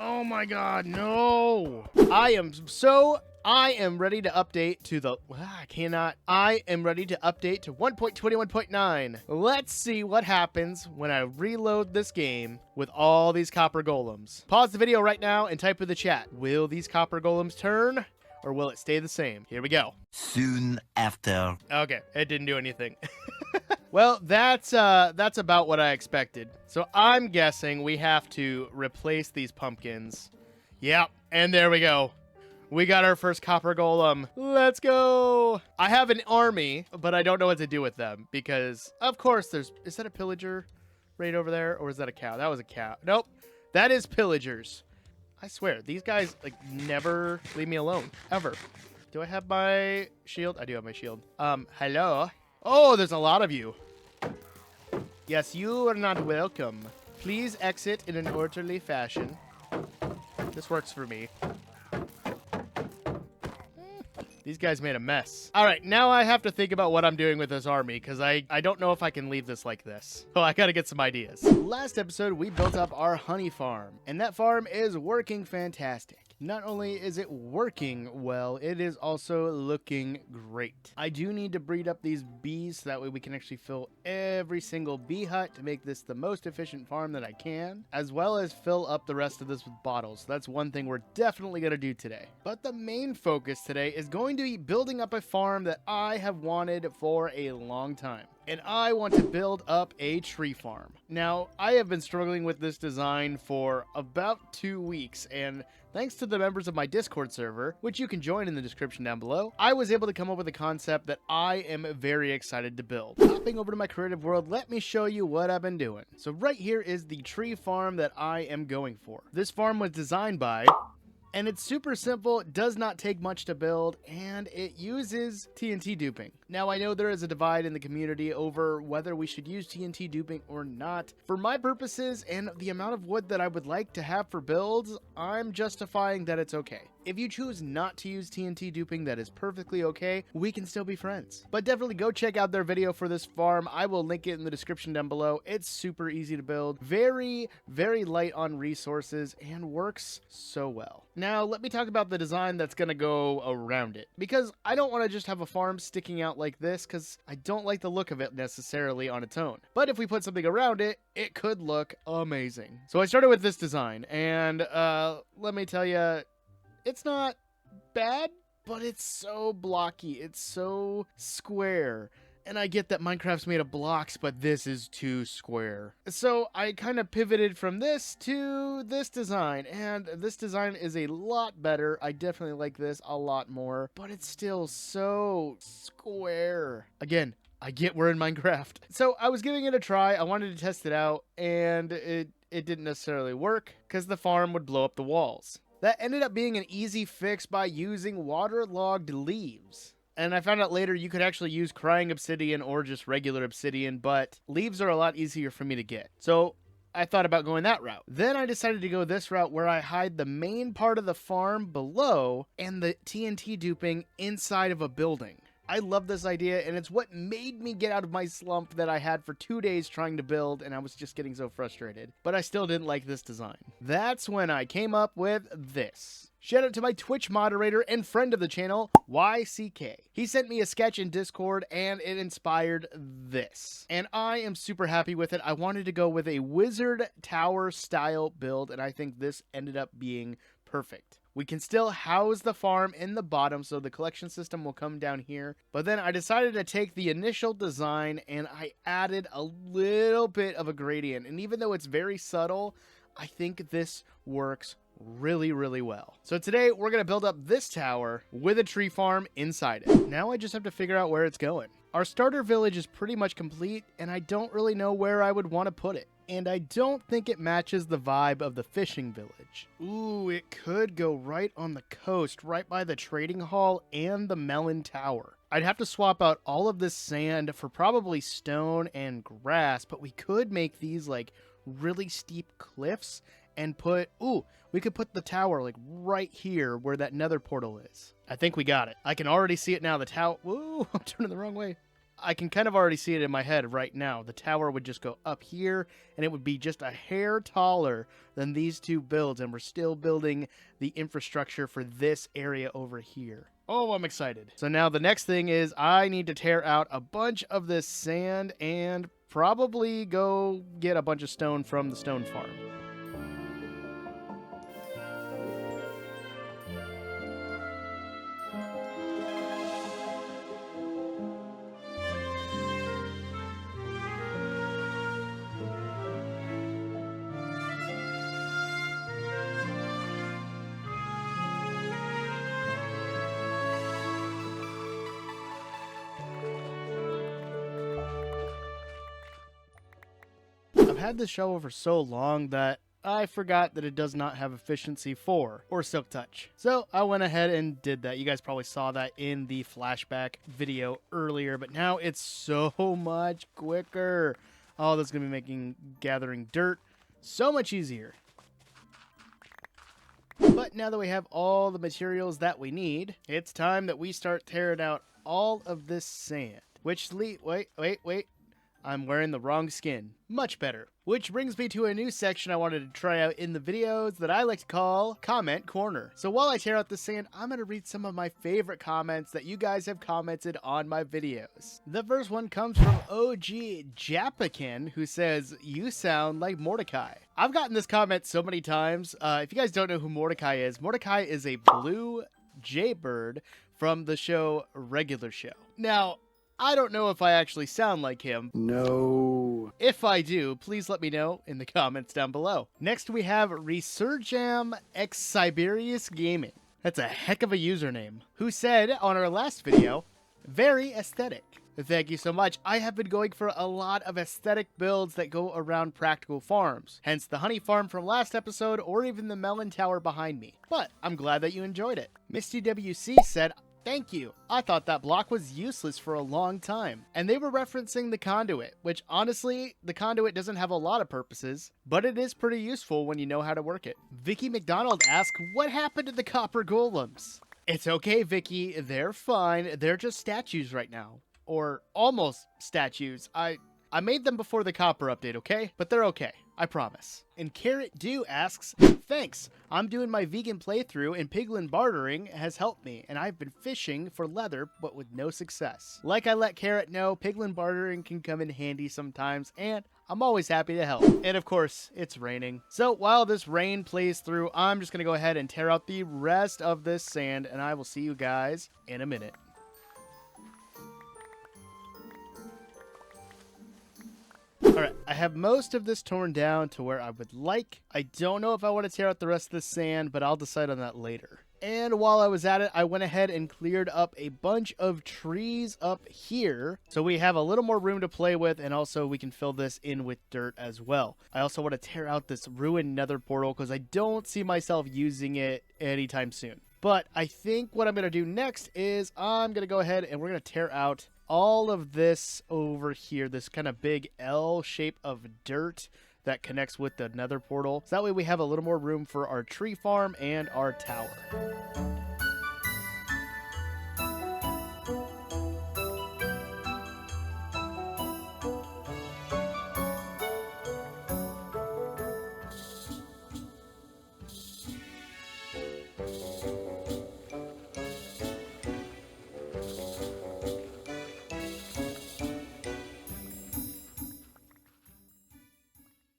Oh my god, no. I am ready to update to the... I am ready to update to 1.21.9. Let's see what happens when I reload this game with all these copper golems. Pause the video right now and type in the chat. Will these copper golems turn or will it stay the same? Here we go. Soon after. Okay, it didn't do anything. Well, that's about what I expected. So I'm guessing we have to replace these pumpkins. Yep, and there we go. We got our first copper golem. Let's go. I have an army, but I don't know what to do with them because, of course, is that a pillager right over there? Or is that a cow? That was a cow. Nope, that is pillagers. I swear, these guys, like, never leave me alone, ever. Do I have my shield? I do have my shield. Hello? Oh, there's a lot of you. Yes, you are not welcome. Please exit in an orderly fashion. This works for me. These guys made a mess. All right, now I have to think about what I'm doing with this army because I don't know if I can leave this like this. Oh, I got to get some ideas. Last episode, we built up our honey farm, and that farm is working fantastic. Not only is it working well, it is also looking great. I do need to breed up these bees so that way we can actually fill every single bee hut to make this the most efficient farm that I can, as well as fill up the rest of this with bottles. So that's one thing we're definitely going to do today. But the main focus today is going to be building up a farm that I have wanted for a long time. And I want to build up a tree farm. Now, I have been struggling with this design for about 2 weeks, and thanks to the members of my Discord server, which you can join in the description down below, I was able to come up with a concept that I am very excited to build. Hopping over to my creative world, let me show you what I've been doing. So right here is the tree farm that I am going for. This farm was designed by... and it's super simple, it does not take much to build, and it uses TNT duping. Now, I know there is a divide in the community over whether we should use TNT duping or not. For my purposes and the amount of wood that I would like to have for builds, I'm justifying that it's okay. If you choose not to use TNT duping, that is perfectly okay. We can still be friends. But definitely go check out their video for this farm. I will link it in the description down below. It's super easy to build, very, very light on resources, and works so well. Now, let me talk about the design that's going to go around it, because I don't want to just have a farm sticking out like this, because I don't like the look of it necessarily on its own. But if we put something around it, it could look amazing. So I started with this design, and let me tell you, it's not bad, but it's so blocky. It's so square. And I get that Minecraft's made of blocks, but this is too square. So I kind of pivoted from this to this design, and this design is a lot better. I definitely like this a lot more, but it's still so square. Again, I get we're in Minecraft. So I was giving it a try. I wanted to test it out, and it didn't necessarily work because the farm would blow up the walls. That ended up being an easy fix by using waterlogged leaves. And I found out later you could actually use crying obsidian or just regular obsidian, but leaves are a lot easier for me to get. So I thought about going that route. Then I decided to go this route where I hide the main part of the farm below and the TNT duping inside of a building. I love this idea, and it's what made me get out of my slump that I had for 2 days trying to build, and I was just getting so frustrated. But I still didn't like this design. That's when I came up with this. Shout out to my Twitch moderator and friend of the channel, YCK. He sent me a sketch in Discord, and it inspired this. And I am super happy with it. I wanted to go with a wizard tower style build, and I think this ended up being perfect. We can still house the farm in the bottom, so the collection system will come down here. But then I decided to take the initial design and I added a little bit of a gradient. And even though it's very subtle, I think this works really, really well. So today we're going to build up this tower with a tree farm inside it. Now I just have to figure out where it's going. Our starter village is pretty much complete, and I don't really know where I would want to put it. And I don't think it matches the vibe of the fishing village. Ooh, it could go right on the coast, right by the trading hall and the melon tower. I'd have to swap out all of this sand for probably stone and grass, but we could make these like really steep cliffs and we could put the tower like right here where that nether portal is. I think we got it. I can already see it now. The tower, whoa, I'm turning the wrong way. I can kind of already see it in my head right now. The tower would just go up here, and it would be just a hair taller than these two builds, and we're still building the infrastructure for this area over here. Oh, I'm excited. So now the next thing is I need to tear out a bunch of this sand and probably go get a bunch of stone from the stone farm. I've had this shovel for so long that I forgot that it does not have efficiency 4 or silk touch. So I went ahead and did that. You guys probably saw that in the flashback video earlier, but now it's so much quicker. Oh, that's going to be making gathering dirt so much easier. But now that we have all the materials that we need, it's time that we start tearing out all of this sand. Wait. I'm wearing the wrong skin. Much better. Which brings me to a new section I wanted to try out in the videos that I like to call Comment Corner. So while I tear out the sand, I'm going to read some of my favorite comments that you guys have commented on my videos. The first one comes from OG Japakin, who says, "You sound like Mordecai." I've gotten this comment so many times. If you guys don't know who Mordecai is a blue jaybird from the show Regular Show. Now, I don't know if I actually sound like him. No. If I do, please let me know in the comments down below. Next, we have Resurgam X Siberius Gaming. That's a heck of a username. Who said on our last video, "Very aesthetic." Thank you so much. I have been going for a lot of aesthetic builds that go around practical farms. Hence the honey farm from last episode or even the melon tower behind me. But I'm glad that you enjoyed it. Misty WC said, "Thank you. I thought that block was useless for a long time." And they were referencing the conduit, which honestly, the conduit doesn't have a lot of purposes, but it is pretty useful when you know how to work it. Vicky McDonald asked, "What happened to the copper golems?" It's okay, Vicky. They're fine. They're just statues right now. Or almost statues. I made them before the copper update, okay? But they're okay. I promise. And Carrot Dew asks, "Thanks. I'm doing my vegan playthrough and piglin bartering has helped me, and I've been fishing for leather, but with no success." Like I let Carrot know, piglin bartering can come in handy sometimes, and I'm always happy to help. And of course, it's raining. So while this rain plays through, I'm just going to go ahead and tear out the rest of this sand, and I will see you guys in a minute. Alright, I have most of this torn down to where I would like. I don't know if I want to tear out the rest of the sand, but I'll decide on that later. And while I was at it, I went ahead and cleared up a bunch of trees up here. So we have a little more room to play with, and also we can fill this in with dirt as well. I also want to tear out this ruined nether portal because I don't see myself using it anytime soon. But I think what I'm going to do next is I'm going to go ahead and we're going to tear out all of this over here, this kind of big L shape of dirt that connects with the nether portal. So that way we have a little more room for our tree farm and our tower.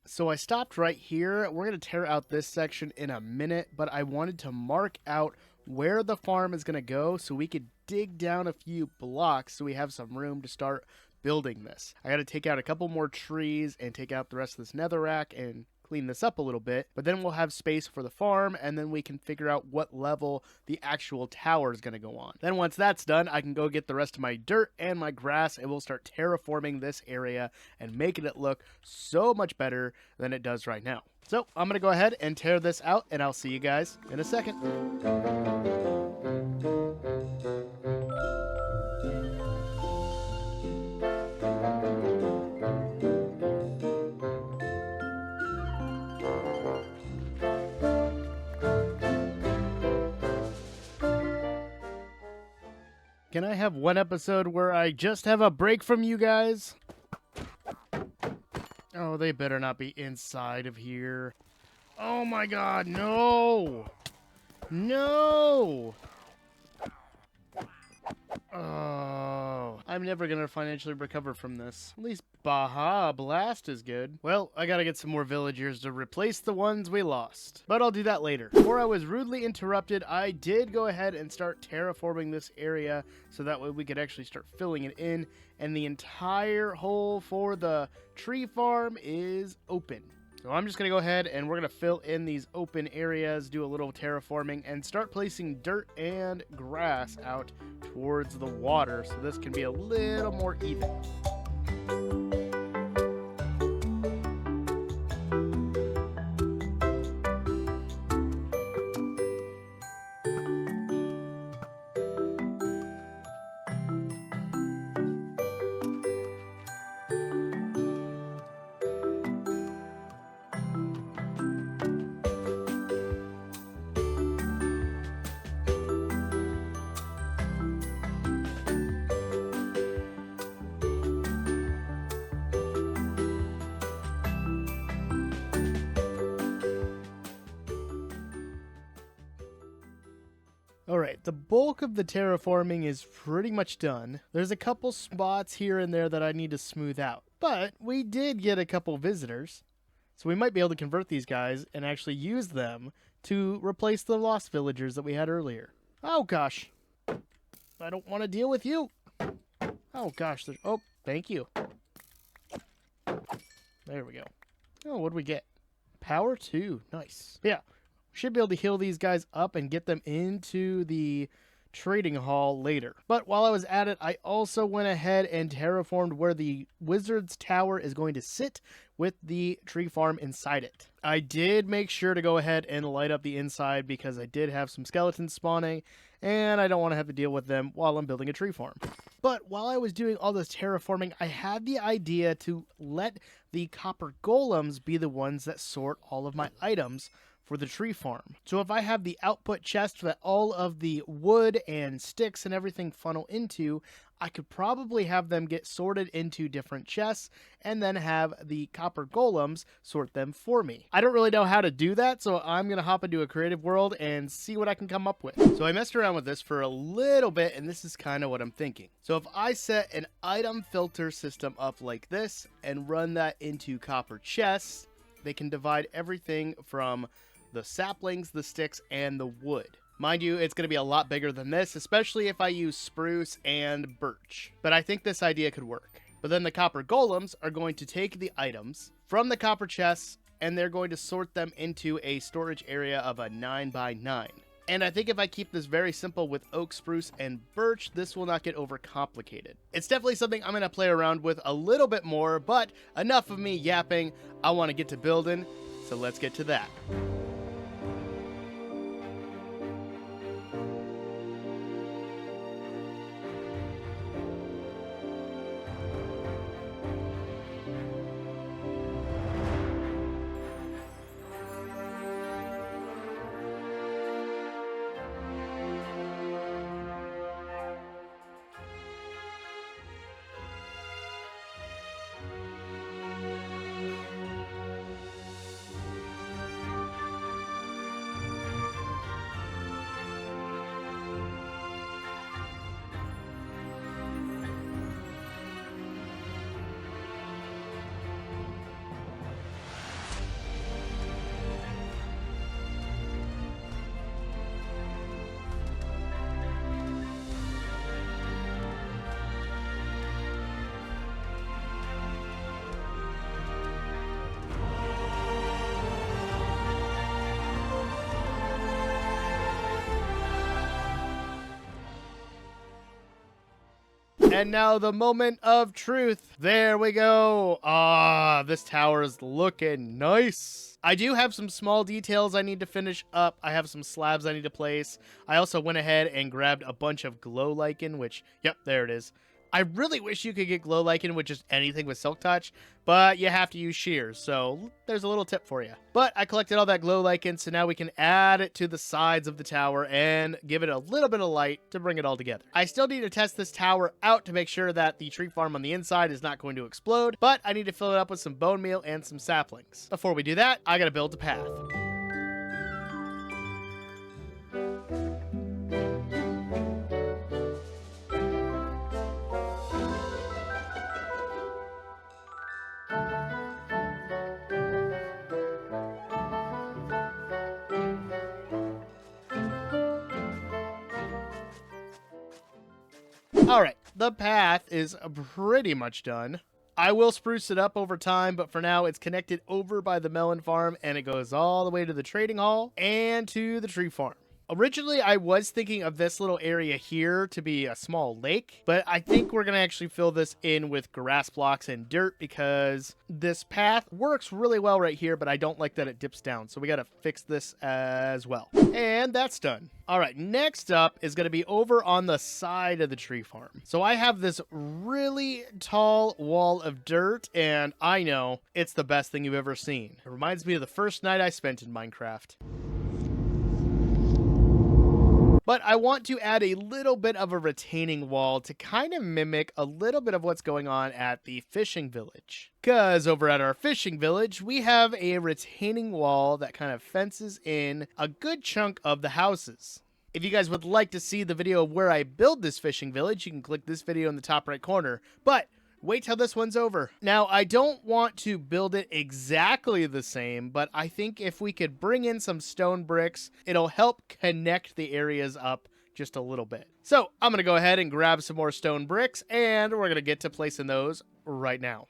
So I stopped right here. We're going to tear out this section in a minute, but I wanted to mark out where the farm is going to go so we could dig down a few blocks so we have some room to start building this. I got to take out a couple more trees and take out the rest of this netherrack and clean this up a little bit, but then we'll have space for the farm, and then we can figure out what level the actual tower is going to go on. Then once that's done, I can go get the rest of my dirt and my grass, and we'll start terraforming this area and making it look so much better than it does right now. So I'm going to go ahead and tear this out, and I'll see you guys in a second. Can I have one episode where I just have a break from you guys? Oh, they better not be inside of here. Oh my god, no! No! Oh, I'm never gonna financially recover from this. At least Baja Blast is good. Well, I gotta get some more villagers to replace the ones we lost. But I'll do that later. Before I was rudely interrupted, I did go ahead and start terraforming this area so that way we could actually start filling it in. And the entire hole for the tree farm is open. So I'm just going to go ahead and we're going to fill in these open areas, do a little terraforming, and start placing dirt and grass out towards the water so this can be a little more even. Alright, the bulk of the terraforming is pretty much done. There's a couple spots here and there that I need to smooth out. But we did get a couple visitors, so we might be able to convert these guys and actually use them to replace the lost villagers that we had earlier. Oh gosh, I don't want to deal with you. Oh gosh, oh, thank you. There we go. Oh, what do we get? Power 2, nice. Yeah. Should be able to heal these guys up and get them into the trading hall later. But while I was at it, I also went ahead and terraformed where the wizard's tower is going to sit with the tree farm inside it. I did make sure to go ahead and light up the inside because I did have some skeletons spawning and I don't want to have to deal with them while I'm building a tree farm. But while I was doing all this terraforming, I had the idea to let the copper golems be the ones that sort all of my items for the tree farm. So if I have the output chest that all of the wood and sticks and everything funnel into, I could probably have them get sorted into different chests and then have the copper golems sort them for me. I don't really know how to do that, so I'm going to hop into a creative world and see what I can come up with. So I messed around with this for a little bit, and this is kind of what I'm thinking. So if I set an item filter system up like this and run that into copper chests, they can divide everything from the saplings, the sticks, and the wood. Mind you, it's going to be a lot bigger than this, especially if I use spruce and birch. But I think this idea could work. But then the copper golems are going to take the items from the copper chests, and they're going to sort them into a storage area of a 9x9. And I think if I keep this very simple with oak, spruce, and birch, this will not get overcomplicated. It's definitely something I'm going to play around with a little bit more, but enough of me yapping. I want to get to building, so let's get to that. And now the moment of truth. There we go. Ah, this tower is looking nice. I do have some small details I need to finish up. I have some slabs I need to place. I also went ahead and grabbed a bunch of glow lichen, which, yep, there it is. I really wish you could get glow lichen with just anything with silk touch, but you have to use shears, so there's a little tip for you. But I collected all that glow lichen, so now we can add it to the sides of the tower and give it a little bit of light to bring it all together. I still need to test this tower out to make sure that the tree farm on the inside is not going to explode, but I need to fill it up with some bone meal and some saplings. Before we do that, I gotta build a path. Alright, the path is pretty much done. I will spruce it up over time, but for now it's connected over by the melon farm and it goes all the way to the trading hall and to the tree farm. Originally, I was thinking of this little area here to be a small lake, but I think we're going to actually fill this in with grass blocks and dirt because this path works really well right here, but I don't like that it dips down, so we got to fix this as well. And that's done. All right, next up is going to be over on the side of the tree farm. So I have this really tall wall of dirt, and I know it's the best thing you've ever seen. It reminds me of the first night I spent in Minecraft. But I want to add a little bit of a retaining wall to kind of mimic a little bit of what's going on at the fishing village. Because over at our fishing village, we have a retaining wall that kind of fences in a good chunk of the houses. If you guys would like to see the video of where I build this fishing village, you can click this video in the top right corner. But wait till this one's over. Now, I don't want to build it exactly the same, but I think if we could bring in some stone bricks, it'll help connect the areas up just a little bit. So I'm going to go ahead and grab some more stone bricks, and we're going to get to placing those right now.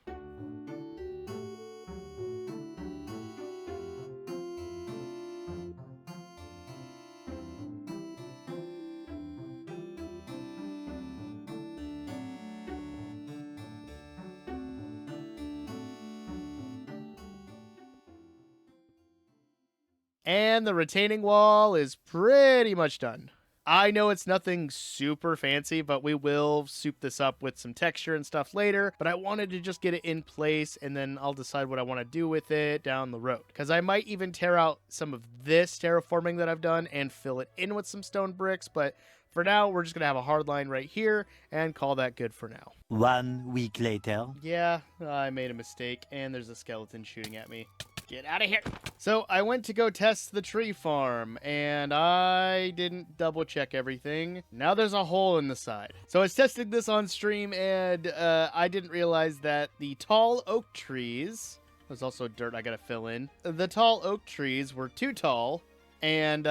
And the retaining wall is pretty much done. I know it's nothing super fancy, but we will soup this up with some texture and stuff later. But I wanted to just get it in place, and then I'll decide what I want to do with it down the road. Because I might even tear out some of this terraforming that I've done and fill it in with some stone bricks. But for now, we're just going to have a hard line right here and call that good for now. 1 week later. Yeah, I made a mistake, and there's a skeleton shooting at me. Get out of here. So I went to go test the tree farm, and I didn't double check everything. Now there's a hole in the side. So I was testing this on stream, and I didn't realize that the tall oak trees, there's also dirt I gotta fill in. The tall oak trees were too tall, and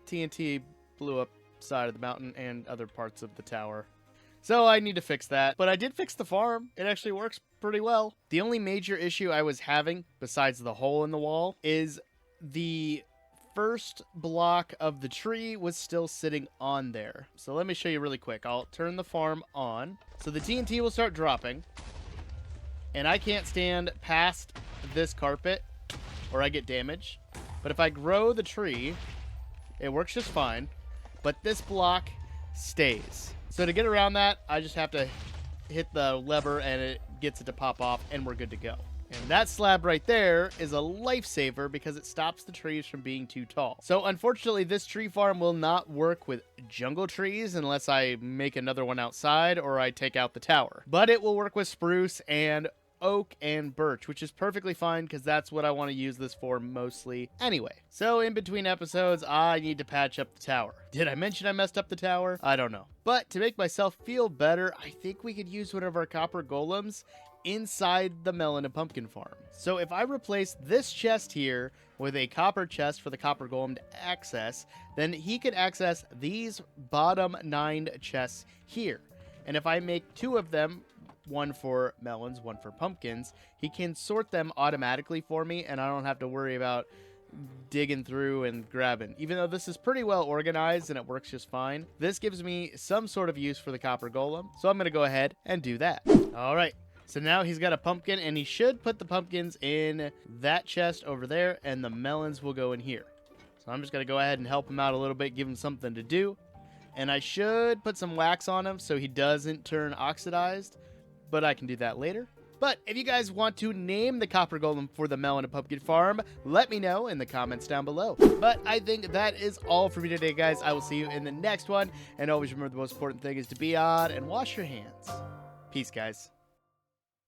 TNT blew up side of the mountain and other parts of the tower. So I need to fix that, but I did fix the farm. It actually works pretty well. The only major issue I was having, besides the hole in the wall, is the first block of the tree was still sitting on there. So let me show you really quick. I'll turn the farm on. So the TNT will start dropping, and I can't stand past this carpet or I get damaged. But if I grow the tree, it works just fine, but this block stays. So to get around that, I just have to hit the lever and it gets it to pop off, and we're good to go. And that slab right there is a lifesaver because it stops the trees from being too tall. So unfortunately, this tree farm will not work with jungle trees unless I make another one outside or I take out the tower. But it will work with spruce and oak and birch, which is perfectly fine because that's what I want to use this for mostly anyway. So in between episodes, I need to patch up the tower. Did I mention I messed up the tower? I don't know. But to make myself feel better, I think we could use one of our copper golems inside the melon and pumpkin farm. So if I replace this chest here with a copper chest for the copper golem to access, then he could access these bottom 9 chests here. And if I make 2 of them, one for melons, one for pumpkins, he can sort them automatically for me, and I don't have to worry about digging through and grabbing. Even though this is pretty well organized and it works just fine, this gives me some sort of use for the copper golem, so I'm going to go ahead and do that. All right, so now he's got a pumpkin, and he should put the pumpkins in that chest over there, and the melons will go in here. So I'm just going to go ahead and help him out a little bit, give him something to do. And I should put some wax on him so he doesn't turn oxidized, but I can do that later. But if you guys want to name the copper golem for the melon and pumpkin farm, let me know in the comments down below. But I think that is all for me today, guys. I will see you in the next one. And always remember, the most important thing is to be odd and wash your hands. Peace, guys.